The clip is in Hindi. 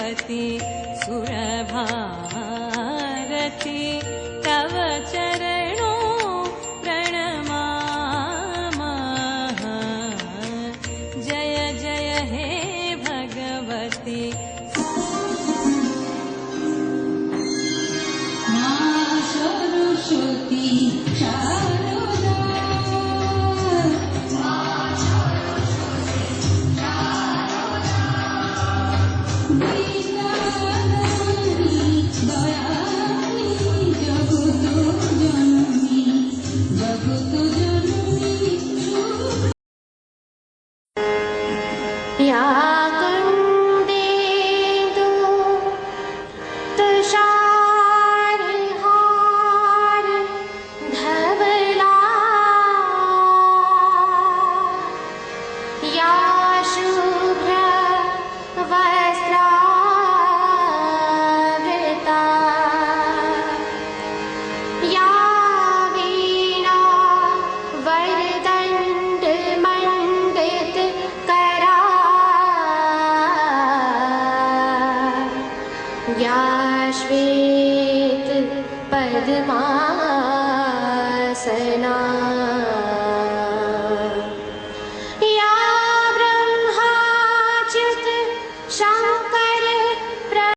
भगवती सुरभारती तव चरणों प्रणमामः। जय जय हे भगवती। मां सरस्वती शारदा, वीणाधारी दयानी जगत जननी, जगत जननी या कुन्देन्दु तुषारहार धवला, या शुभ्र वस्त्रावृता, या वीणा वरदण्डमण्डितकरा, या श्वेत पद्मासना।